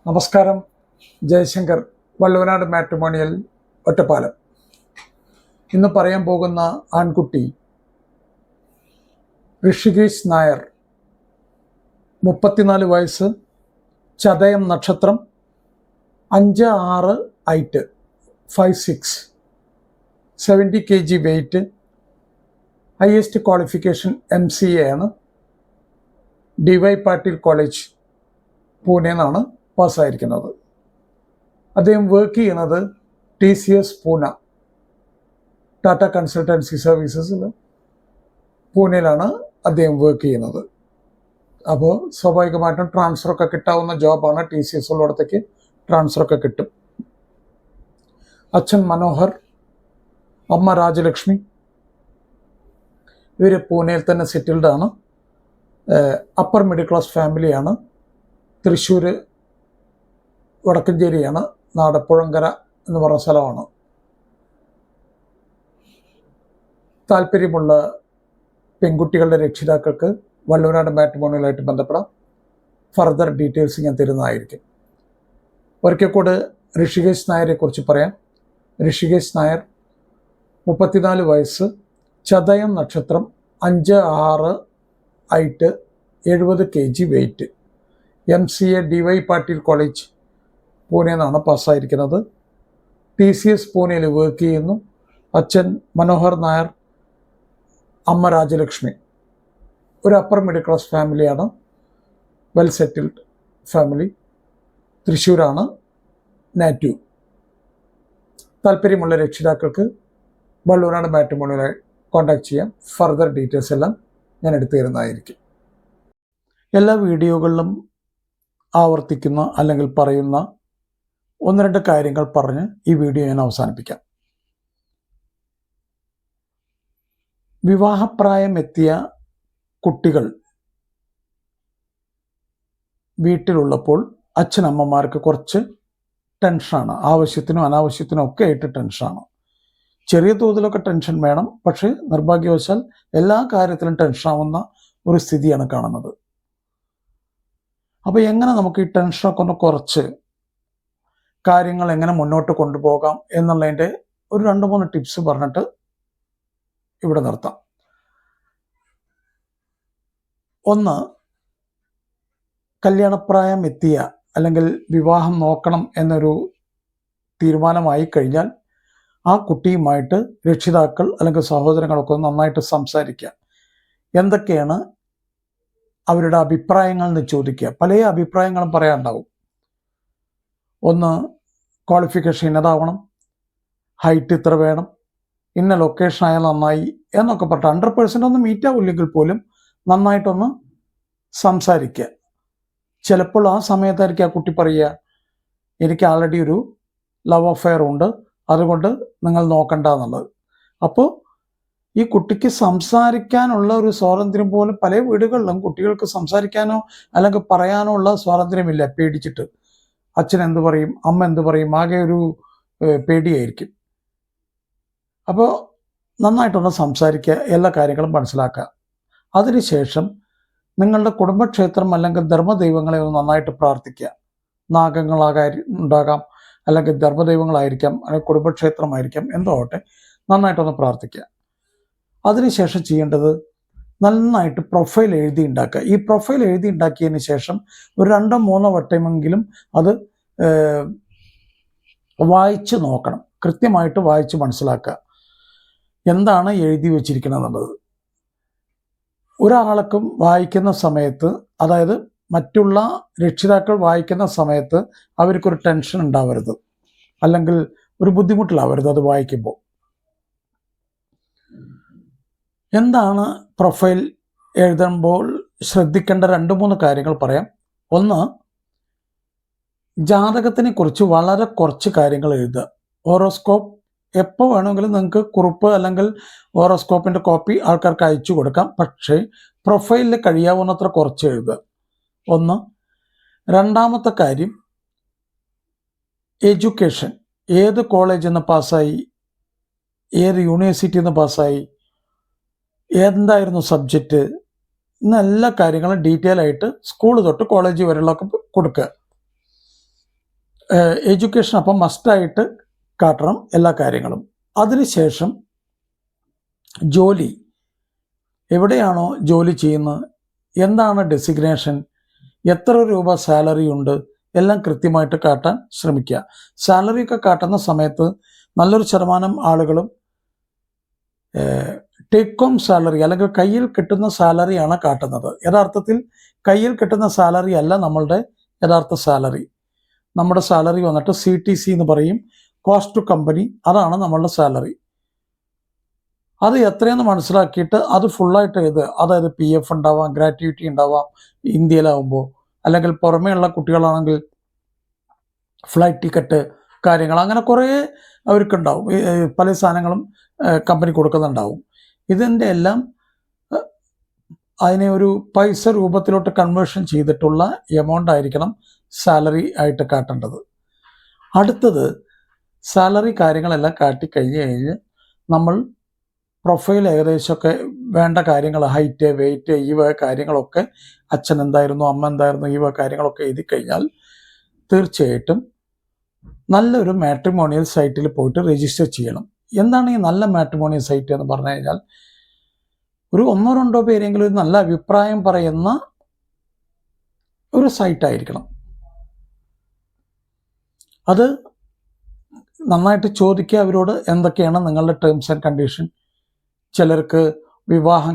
നമസ്കാരം. ജയശങ്കർ, വള്ളുവനാട് മാട്രിമോണിയൽ, ഒറ്റപ്പാലം. ഇന്ന് പറയാൻ പോകുന്ന ആൺകുട്ടി ഋഷികേശ് നായർ, 34 വയസ്സ്, ചതയം നക്ഷത്രം, 5'6" height, 5'6", 70 kg weight, highest qualification MCA ആണ്. DY പാട്ടീൽ കോളേജ്, പൂനെ എന്നാണ് പാസ്സായിരിക്കുന്നത്. അദ്ദേഹം വർക്ക് ചെയ്യുന്നത് TCS പൂന, ടാറ്റ കൺസൾട്ടൻസി സർവീസസിൽ പൂനെയിലാണ് അദ്ദേഹം വർക്ക് ചെയ്യുന്നത്. അപ്പോൾ സ്വാഭാവികമായിട്ടും ട്രാൻസ്ഫറൊക്കെ കിട്ടാവുന്ന ജോബാണ്. TCS ഉള്ളിടത്തേക്ക് ട്രാൻസ്ഫറൊക്കെ കിട്ടും. അച്ഛൻ മനോഹർ, അമ്മ രാജലക്ഷ്മി. ഇവർ പൂനെയിൽ തന്നെ സെറ്റിൽഡ് ആണ്. അപ്പർ മിഡിൽ ക്ലാസ് ഫാമിലിയാണ്. തൃശ്ശൂർ വടക്കഞ്ചേരിയാണ് നാട്. പുഴങ്കര എന്ന് പറഞ്ഞ സ്ഥലമാണ്. താല്പര്യമുള്ള പെൺകുട്ടികളുടെ രക്ഷിതാക്കൾക്ക് വള്ളുവനാട് മാട്രിമോണിയലായിട്ട് ബന്ധപ്പെടാം. ഫർദർ ഡീറ്റെയിൽസ് ഞാൻ തരുന്നതായിരിക്കും. ഒരിക്കൽ കൂടെ ഋഷികേശ് നായരെ കുറിച്ച് പറയാം. ഋഷികേശ് നായർ, 34 വയസ്സ്, ചതയം നക്ഷത്രം, 5'6" height, 70 kg weight, MCA DY Patil college, Pune എന്നാണ് പാസ്സായിരിക്കുന്നത്. TCS പൂനെയിൽ വർക്ക് ചെയ്യുന്നു. അച്ഛൻ മനോഹർ നായർ, അമ്മ രാജലക്ഷ്മി. ഒരു അപ്പർ മിഡിൽ ക്ലാസ് ഫാമിലിയാണ്. Well settled family. തൃശ്ശൂരാണ് നാറ്റീവ്. താല്പര്യമുള്ള രക്ഷിതാക്കൾക്ക് വള്ളുവനാട് മാട്രിമോണിയലായി കോൺടാക്ട് ചെയ്യാം. ഫർദർ ഡീറ്റെയിൽസ് എല്ലാം ഞാൻ എടുത്തു തരുന്നതായിരിക്കും. എല്ലാ വീഡിയോകളിലും ആവർത്തിക്കുന്ന അല്ലെങ്കിൽ പറയുന്ന 1-2 കാര്യങ്ങൾ പറഞ്ഞ് ഈ വീഡിയോ ഞാൻ അവസാനിപ്പിക്കാം. വിവാഹപ്രായം എത്തിയ കുട്ടികൾ വീട്ടിലുള്ളപ്പോൾ അച്ഛനമ്മമാർക്ക് കുറച്ച് ടെൻഷനാണ്. ആവശ്യത്തിനും അനാവശ്യത്തിനും ഒക്കെ ആയിട്ട് ടെൻഷനാണ്. ചെറിയ തോതിലൊക്കെ ടെൻഷൻ വേണം. പക്ഷേ നിർഭാഗ്യവശാൽ എല്ലാ കാര്യത്തിലും ടെൻഷനാവുന്ന ഒരു സ്ഥിതിയാണ് കാണുന്നത്. അപ്പോൾ എങ്ങനെ നമുക്ക് ഈ ടെൻഷനൊക്കെ ഒന്ന് കുറച്ച് കാര്യങ്ങൾ എങ്ങനെ മുന്നോട്ട് കൊണ്ടുപോകാം എന്നുള്ളതിൻ്റെ ഒരു 2-3 ടിപ്സ് പറഞ്ഞിട്ട് ഇവിടെ നിർത്താം. ഒന്ന്, കല്യാണപ്രായം എത്തിയ അല്ലെങ്കിൽ വിവാഹം നോക്കണം എന്നൊരു തീരുമാനമായി കഴിഞ്ഞാൽ ആ കുട്ടിയുമായിട്ട് രക്ഷിതാക്കൾ അല്ലെങ്കിൽ സഹോദരങ്ങളൊക്കെ നന്നായിട്ട് സംസാരിക്കുക. എന്തൊക്കെയാണ് അവരുടെ അഭിപ്രായങ്ങൾ എന്ന് ചോദിക്കുക. പല അഭിപ്രായങ്ങളും പറയാനുണ്ടാവും. ഒന്ന്, ക്വാളിഫിക്കേഷൻ ഇന്നതാവണം, ഹൈറ്റ് ഇത്ര വേണം, ഇന്ന ലൊക്കേഷൻ ആയാൽ നന്നായി എന്നൊക്കെ പറഞ്ഞിട്ട് 100% ഒന്നും മീറ്റ് ആവില്ലെങ്കിൽ പോലും നന്നായിട്ടൊന്ന് സംസാരിക്കുക. ചിലപ്പോൾ ആ സമയത്തായിരിക്കും ആ കുട്ടി പറയുക, എനിക്ക് ആൾറെഡി ഒരു ലവ് അഫെയർ ഉണ്ട്, അതുകൊണ്ട് നിങ്ങൾ നോക്കണ്ട എന്നുള്ളത്. അപ്പോൾ ഈ കുട്ടിക്ക് സംസാരിക്കാനുള്ള ഒരു സ്വാതന്ത്ര്യം പോലും പല വീടുകളിലും കുട്ടികൾക്ക് സംസാരിക്കാനോ അല്ലെങ്കിൽ പറയാനോ ഉള്ള സ്വാതന്ത്ര്യമില്ല. പേടിച്ചിട്ട് അച്ഛൻ എന്ത് പറയും, അമ്മ എന്ത് പറയും, ആകെ ഒരു പേടിയായിരിക്കും. അപ്പോൾ നന്നായിട്ടൊന്ന് സംസാരിക്കുക, എല്ലാ കാര്യങ്ങളും മനസ്സിലാക്കുക. അതിനുശേഷം നിങ്ങളുടെ കുടുംബക്ഷേത്രം അല്ലെങ്കിൽ ധർമ്മദൈവങ്ങളെ ഒന്ന് നന്നായിട്ട് പ്രാർത്ഥിക്കുക. ഉണ്ടാകാം, അല്ലെങ്കിൽ ധർമ്മദൈവങ്ങളായിരിക്കാം, അല്ലെങ്കിൽ കുടുംബക്ഷേത്രമായിരിക്കാം, എന്തോ ആവട്ടെ, നന്നായിട്ടൊന്ന് പ്രാർത്ഥിക്കുക. അതിനുശേഷം ചെയ്യേണ്ടത് നന്നായിട്ട് പ്രൊഫൈൽ എഴുതി ഉണ്ടാക്കുക. ഈ പ്രൊഫൈൽ എഴുതി ഉണ്ടാക്കിയതിന് ശേഷം ഒരു 2-3 വട്ടമെങ്കിലും അത് വായിച്ച് നോക്കണം. കൃത്യമായിട്ട് വായിച്ച് മനസ്സിലാക്കുക എന്താണ് എഴുതി വച്ചിരിക്കുന്നത് എന്നുള്ളത്. ഒരാൾക്കും വായിക്കുന്ന സമയത്ത്, അതായത് മറ്റുള്ള രക്ഷിതാക്കൾ വായിക്കുന്ന സമയത്ത് അവർക്കൊരു ടെൻഷൻ ഉണ്ടാവരുത്, അല്ലെങ്കിൽ ഒരു ബുദ്ധിമുട്ടിലാവരുത് അത് വായിക്കുമ്പോൾ. എന്താണ് പ്രൊഫൈൽ എഴുതുമ്പോൾ ശ്രദ്ധിക്കേണ്ട 2-3 കാര്യങ്ങൾ പറയാം. ഒന്ന്, ജാതകത്തിനെ കുറിച്ച് വളരെ കുറച്ച് കാര്യങ്ങൾ എഴുതുക. ഹോറോസ്കോപ്പ് എപ്പോൾ വേണമെങ്കിലും നിങ്ങൾക്ക് കുറിപ്പ് അല്ലെങ്കിൽ ഹോറോസ്കോപ്പിൻ്റെ കോപ്പി ആൾക്കാർക്ക് അയച്ചു കൊടുക്കാം. പക്ഷേ പ്രൊഫൈലിൽ കഴിയാവുന്നത്ര കുറച്ച് എഴുതുക. ഒന്ന്. രണ്ടാമത്തെ കാര്യം, എഡ്യൂക്കേഷൻ. ഏത് കോളേജിൽ നിന്ന് പാസ്സായി, ഏത് യൂണിവേഴ്സിറ്റിയിൽ നിന്ന് പാസ്സായി, എന്തായിരുന്നു സബ്ജക്റ്റ്, ഇന്ന് എല്ലാ കാര്യങ്ങളും ഡീറ്റെയിൽ ആയിട്ട് സ്കൂൾ തൊട്ട് കോളേജ് വരെയുള്ളതൊക്കെ കൊടുക്കുക. എഡ്യൂക്കേഷൻ അപ്പം മസ്റ്റായിട്ട് കാട്ടണം എല്ലാ കാര്യങ്ങളും. അതിനുശേഷം ജോലി, എവിടെയാണോ ജോലി ചെയ്യുന്നത്, എന്താണ് ഡെസിഗ്നേഷൻ, എത്ര രൂപ സാലറി ഉണ്ട്, എല്ലാം കൃത്യമായിട്ട് കാട്ടാൻ ശ്രമിക്കുക. സാലറി ഒക്കെ കാട്ടുന്ന സമയത്ത് നല്ലൊരു ശതമാനം ആളുകളും ടേക്ക് ഹോം സാലറി അല്ലെങ്കിൽ കയ്യിൽ കിട്ടുന്ന സാലറിയാണ് കാട്ടുന്നത്. യഥാർത്ഥത്തിൽ കയ്യിൽ കിട്ടുന്ന സാലറി അല്ല നമ്മളുടെ യഥാർത്ഥ സാലറി. നമ്മുടെ സാലറി വന്നിട്ട് CTC എന്ന് പറയും, കോസ്റ്റ് ടു കമ്പനി, അതാണ് നമ്മളുടെ സാലറി. അത് എത്രയെന്ന് മനസ്സിലാക്കിയിട്ട് അത് ഫുള്ളായിട്ട് അതായത് PF ഉണ്ടാവാം, ഗ്രാറ്റുവിറ്റി ഉണ്ടാവാം ഇന്ത്യയിലാവുമ്പോൾ, അല്ലെങ്കിൽ പുറമേയുള്ള കുട്ടികളാണെങ്കിൽ ഫ്ലൈറ്റ് ടിക്കറ്റ് കാര്യങ്ങൾ, അങ്ങനെ കുറേ അവർക്കുണ്ടാവും. പല സാധനങ്ങളും കമ്പനി കൊടുക്കുന്നുണ്ടാവും. ഇതിൻ്റെ എല്ലാം അതിനെ ഒരു പൈസ രൂപത്തിലോട്ട് കൺവേർഷൻ ചെയ്തിട്ടുള്ള എമൗണ്ട് ആയിരിക്കണം സാലറി ആയിട്ട് കാട്ടേണ്ടത്. അടുത്തത് സാലറി കാര്യങ്ങളെല്ലാം കാട്ടിക്കഴിഞ്ഞ് നമ്മൾ പ്രൊഫൈൽ ഏകദേശമൊക്കെ വേണ്ട കാര്യങ്ങൾ, ഹൈറ്റ്, വെയിറ്റ്, ഈ വക കാര്യങ്ങളൊക്കെ, അച്ഛൻ എന്തായിരുന്നു, അമ്മ എന്തായിരുന്നു, ഈ വക കാര്യങ്ങളൊക്കെ എഴുതി കഴിഞ്ഞാൽ തീർച്ചയായിട്ടും നല്ലൊരു മാട്രിമോണിയൽ സൈറ്റിൽ പോയിട്ട് രജിസ്റ്റർ ചെയ്യണം. എന്താണ് ഈ നല്ല മാട്രിമോണിയൽ സൈറ്റ് എന്ന് പറഞ്ഞു കഴിഞ്ഞാൽ, ഒരു 1-2 പേരെങ്കിലും ഒരു നല്ല അഭിപ്രായം പറയുന്ന ഒരു സൈറ്റായിരിക്കണം. അത് നന്നായിട്ട് ചോദിക്കുക അവരോട്, എന്തൊക്കെയാണ് നിങ്ങളുടെ ടേംസ് ആൻഡ് കണ്ടീഷൻ. ചിലർക്ക് വിവാഹം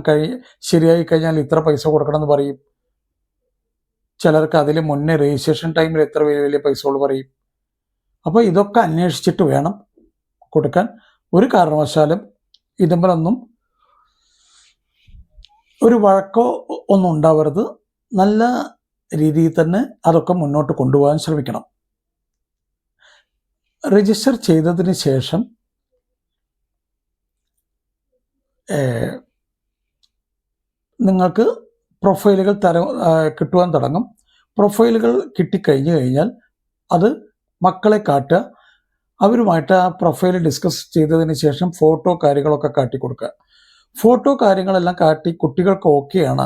ശരിയായി കഴിഞ്ഞാൽ ഇത്ര പൈസ കൊടുക്കണമെന്ന് പറയും. ചിലർക്ക് അതിൽ മുന്നേ രജിസ്ട്രേഷൻ ടൈമിൽ എത്ര വലിയ പൈസകൾ പറയും. അപ്പോൾ ഇതൊക്കെ അന്വേഷിച്ചിട്ട് വേണം കൊടുക്കാൻ. ഒരു കാരണവശാലും ഇതുമ്പോഴൊന്നും ഒരു വഴക്കോ ഒന്നും ഉണ്ടാവരുത്. നല്ല രീതിയിൽ തന്നെ അതൊക്കെ മുന്നോട്ട് കൊണ്ടുപോകാൻ ശ്രമിക്കണം. രജിസ്റ്റർ ചെയ്തതിന് ശേഷം നിങ്ങൾക്ക് പ്രൊഫൈലുകൾ കിട്ടുവാൻ തുടങ്ങും. പ്രൊഫൈലുകൾ കിട്ടിക്കഴിഞ്ഞു കഴിഞ്ഞാൽ അത് മക്കളെ കാട്ടുക. അവരുമായിട്ട് ആ പ്രൊഫൈൽ ഡിസ്കസ് ചെയ്തതിന് ശേഷം ഫോട്ടോ കാര്യങ്ങളൊക്കെ കാട്ടിക്കൊടുക്കുക. ഫോട്ടോ കാര്യങ്ങളെല്ലാം കാട്ടി കുട്ടികൾക്ക് ഓക്കെയാണ്,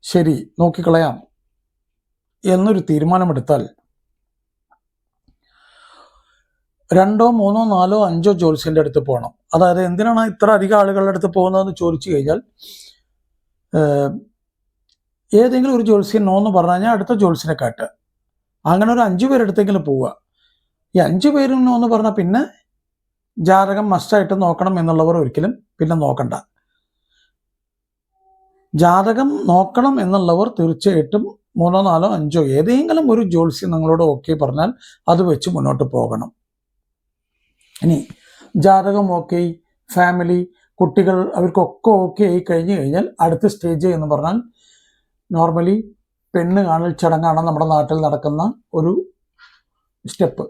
ശരി നോക്കിക്കളയാം എന്നൊരു തീരുമാനമെടുത്താൽ 2, 3, 4, 5 ജോത്സ്യൻ്റെ അടുത്ത് പോകണം. അതായത് എന്തിനാണ് ഇത്ര അധികം ആളുകളുടെ അടുത്ത് പോകുന്നതെന്ന് ചോദിച്ചു കഴിഞ്ഞാൽ, ഏതെങ്കിലും ഒരു ജോത്സ്യൻ നോ എന്ന് പറഞ്ഞു കഴിഞ്ഞാൽ അടുത്ത ജോത്സ്യനെ കാട്ടുക. അങ്ങനെ ഒരു 5 പേരെടുത്തെങ്കിലും പോവുക. ഈ 5 പേരും നോ എന്ന് പറഞ്ഞാൽ പിന്നെ ജാതകം മസ്റ്റായിട്ട് നോക്കണം എന്നുള്ളവർ ഒരിക്കലും പിന്നെ നോക്കണ്ട. ജാതകം നോക്കണം എന്നുള്ളവർ തീർച്ചയായിട്ടും 3, 4, 5 ഏതെങ്കിലും ഒരു ജോത്സ്യം നിങ്ങളോട് ഓക്കെ പറഞ്ഞാൽ അത് വെച്ച് മുന്നോട്ട് പോകണം. ഇനി ജാതകം ഓക്കെ, ഫാമിലി, കുട്ടികൾ, അവർക്കൊക്കെ ഓക്കെ ആയി കഴിഞ്ഞു കഴിഞ്ഞാൽ അടുത്ത സ്റ്റേജ് എന്ന് പറഞ്ഞാൽ നോർമലി പെണ്ണ് കാണൽ ചടങ്ങാണ് നമ്മുടെ നാട്ടിൽ നടക്കുന്ന ഒരു സ്റ്റെപ്പ്.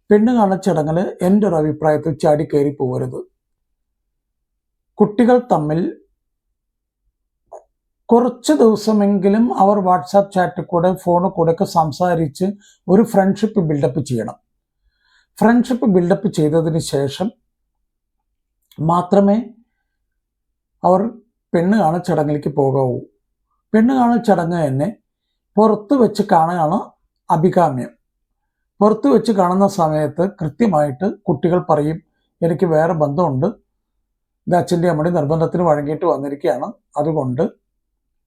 പെണ്ണ് കാണൽ ചടങ്ങിൽ എൻ്റെ ഒരു അഭിപ്രായത്തിൽ ചാടിക്കയറി പോകരുത്. കുട്ടികൾ തമ്മിൽ കുറച്ച് ദിവസമെങ്കിലും അവർ വാട്സാപ്പ് ചാറ്റിൽ കൂടെ, ഫോണിൽ കൂടെ ഒക്കെ സംസാരിച്ച് ഒരു ഫ്രണ്ട്ഷിപ്പ് ബിൽഡപ്പ് ചെയ്യണം. ഫ്രണ്ട്ഷിപ്പ് ബിൽഡപ്പ് ചെയ്തതിന് ശേഷം മാത്രമേ അവർ പെണ്ണ് കാണൽ ചടങ്ങിലേക്ക് പോകാവൂ. പെണ്ണ് കാണൽ ചടങ്ങ് തന്നെ പുറത്ത് വെച്ച് കാണുകയാണ് അഭികാമ്യം. പുറത്ത് വെച്ച് കാണുന്ന സമയത്ത് കൃത്യമായിട്ട് കുട്ടികൾ പറയും, എനിക്ക് വേറെ ബന്ധമുണ്ട്, ഇത് അച്ഛൻ്റെ അമ്മയുടെ നിർബന്ധത്തിന് വഴങ്ങിയിട്ട് വന്നിരിക്കുകയാണ്, അതുകൊണ്ട്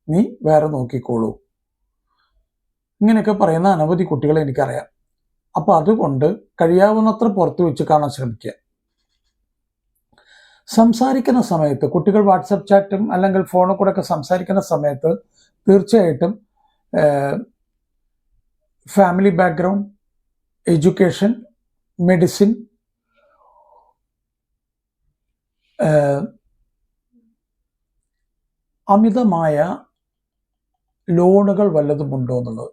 നീ വേറെ നോക്കിക്കോളൂ. ഇങ്ങനെയൊക്കെ പറയുന്ന അനവധി കുട്ടികളെ എനിക്കറിയാം. അപ്പോൾ അതുകൊണ്ട് കഴിയാവുന്നത്ര പുറത്ത് വെച്ച് കാണാൻ ശ്രമിക്കുക. സംസാരിക്കുന്ന സമയത്ത് കുട്ടികൾ വാട്സപ്പ് ചാറ്റും അല്ലെങ്കിൽ ഫോണിൽ കൂടെ ഒക്കെ സംസാരിക്കുന്ന സമയത്ത് തീർച്ചയായിട്ടും ഫാമിലി ബാക്ക്ഗ്രൗണ്ട്, എഡ്യൂക്കേഷൻ, മെഡിസിൻ, അമിതമായ ലോണുകൾ വല്ലതുമുണ്ടോ എന്നുള്ളത്,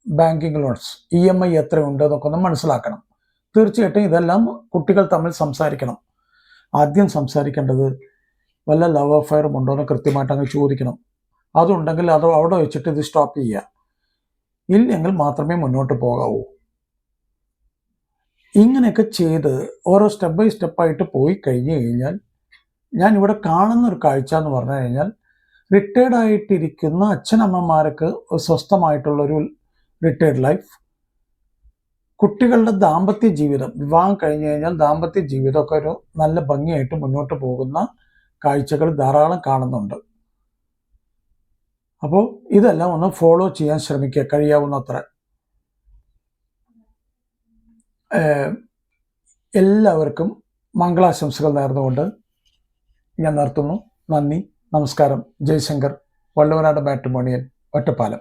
ബാങ്കിങ് ലോൺസ്, EMI എത്രയുണ്ട് എന്നൊക്കെ ഒന്ന് മനസ്സിലാക്കണം. തീർച്ചയായിട്ടും ഇതെല്ലാം കുട്ടികൾ തമ്മിൽ സംസാരിക്കണം. ആദ്യം സംസാരിക്കേണ്ടത് വല്ല ലവ് അഫയറും ഉണ്ടോ എന്ന് കൃത്യമായിട്ട് അങ്ങ് ചോദിക്കണം. അതുണ്ടെങ്കിൽ അത് അവിടെ വെച്ചിട്ട് ഇത് സ്റ്റോപ്പ് ചെയ്യുക. ഇല്ലെങ്കിൽ മാത്രമേ മുന്നോട്ട് പോകാവൂ. ഇങ്ങനെയൊക്കെ ചെയ്ത് ഓരോ സ്റ്റെപ്പ് ബൈ സ്റ്റെപ്പായിട്ട് പോയി കഴിഞ്ഞു കഴിഞ്ഞാൽ, ഞാൻ ഇവിടെ കാണുന്ന ഒരു കാഴ്ച എന്ന് പറഞ്ഞു കഴിഞ്ഞാൽ, റിട്ടയർഡ് ആയിട്ടിരിക്കുന്ന അച്ഛനമ്മമാർക്ക് സ്വസ്ഥമായിട്ടുള്ളൊരു റിട്ടയർഡ് ലൈഫ്, കുട്ടികളുടെ ദാമ്പത്യ ജീവിതം, വിവാഹം കഴിഞ്ഞു കഴിഞ്ഞാൽ ദാമ്പത്യ ജീവിതമൊക്കെ ഒരു നല്ല ഭംഗിയായിട്ട് മുന്നോട്ട് പോകുന്ന കാഴ്ചകൾ ധാരാളം കാണുന്നുണ്ട്. അപ്പോൾ ഇതെല്ലാം ഒന്ന് ഫോളോ ചെയ്യാൻ ശ്രമിക്കുക കഴിയാവുന്നത്ര. എല്ലാവർക്കും മംഗളാശംസകൾ നേർന്നുകൊണ്ട് ഞാൻ നിർത്തുന്നു. നന്ദി, നമസ്കാരം. ജയശങ്കർ, വള്ളുവനാട് മാട്രിമോണിയൽ, ഒറ്റപ്പാലം.